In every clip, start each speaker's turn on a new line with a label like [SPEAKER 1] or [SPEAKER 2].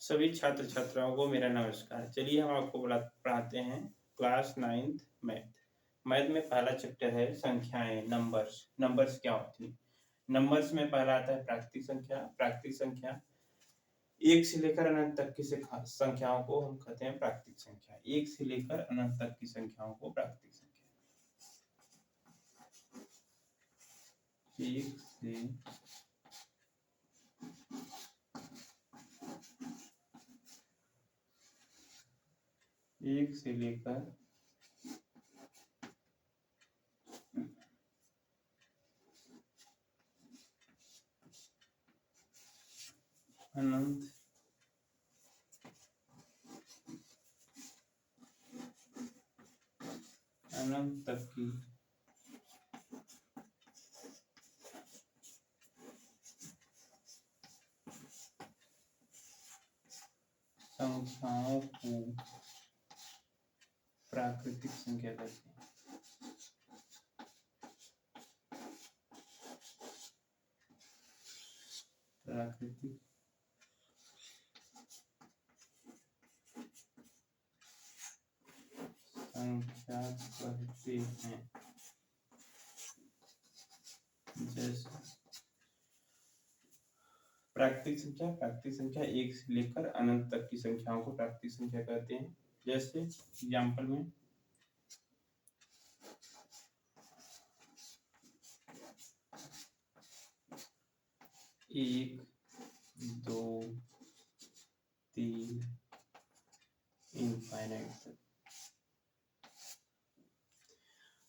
[SPEAKER 1] सभी छात्र छात्राओं को मेरा नमस्कार। चलिए हम आपको पढ़ाते हैं क्लास 9th मैथ। मैथ में पहला चैप्टर है संख्याएं, नंबर्स। नंबर्स क्या होती हैं? नंबर्स में पहला आता है प्राकृतिक संख्या। प्राकृतिक संख्या एक से लेकर अनंत तक की संख्याओं को हम कहते हैं प्राकृतिक संख्या। एक से लेकर अनंत तक की संख्याओं को प्राकृतिक संख्या। एक से लेकर अनंत तक की संख्याओं को प्राकृतिक संख्या कहते हैं। प्राकृतिक संख्या कहते हैं। जैसे प्राकृतिक संख्या एक से लेकर अनंत तक की संख्याओं को प्राकृतिक संख्या कहते हैं। जैसे एग्जाम्पल में एक, दो, तीन, इनफाइनाइट तक।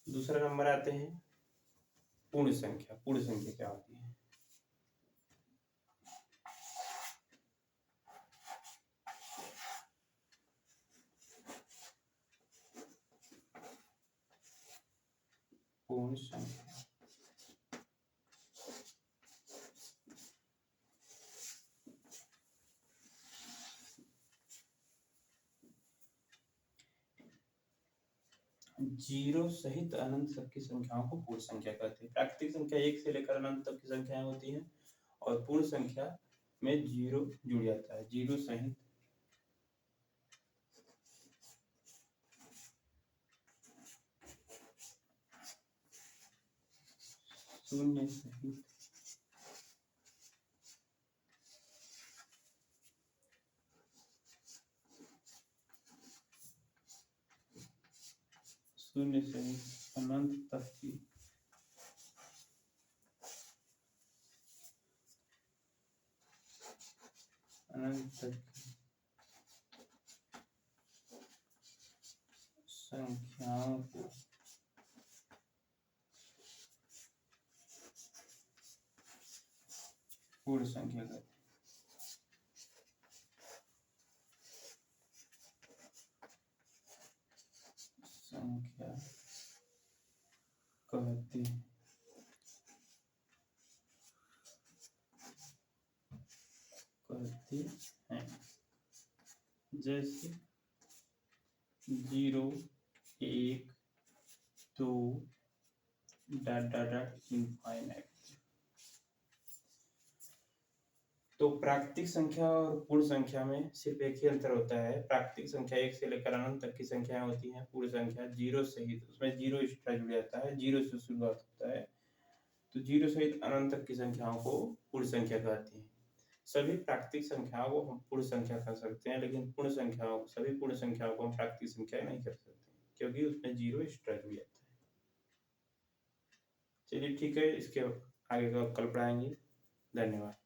[SPEAKER 1] दूसरा नंबर आते हैं पूर्ण संख्या। पूर्ण संख्या क्या होती है? पूर्ण संख्या जीरो सहित अनंत तक की संख्याओं को पूर्ण संख्या कहते हैं। प्राकृतिक संख्या एक से लेकर अनंत तक की संख्याएं होती हैं और पूर्ण संख्या में जीरो जुड़ जाता है। जीरो सहित शून्य सहित शून्य सहित अनंत तक की संख्याओं को पूर्ण संख्या कहते हैं। संख्या कहते हैं। जैसे 0, 1, 2 इनफाइनाइट। तो प्राकृतिक संख्या और पूर्ण संख्या में सिर्फ एक ही अंतर होता है। प्राकृतिक संख्या एक से लेकर अनंत तक की संख्याएं होती हैं। पूर्ण संख्या जीरो सहित, उसमें जीरो एक्स्ट्रा जुड़ जाता है, जीरो से शुरुआत होता है। तो जीरो सहित अनंत तक की संख्याओं को पूर्ण संख्या कहते हैं। सभी प्राकृतिक संख्याओं को हम पूर्ण संख्या कह सकते हैं, लेकिन सभी पूर्ण संख्याओं को हम प्राकृतिक संख्या नहीं कर सकते क्योंकि उसमें जीरो एक्स्ट्रा जुड़ जाता है। चलिए ठीक है, इसके आगे का कल पढ़ाएंगे। धन्यवाद।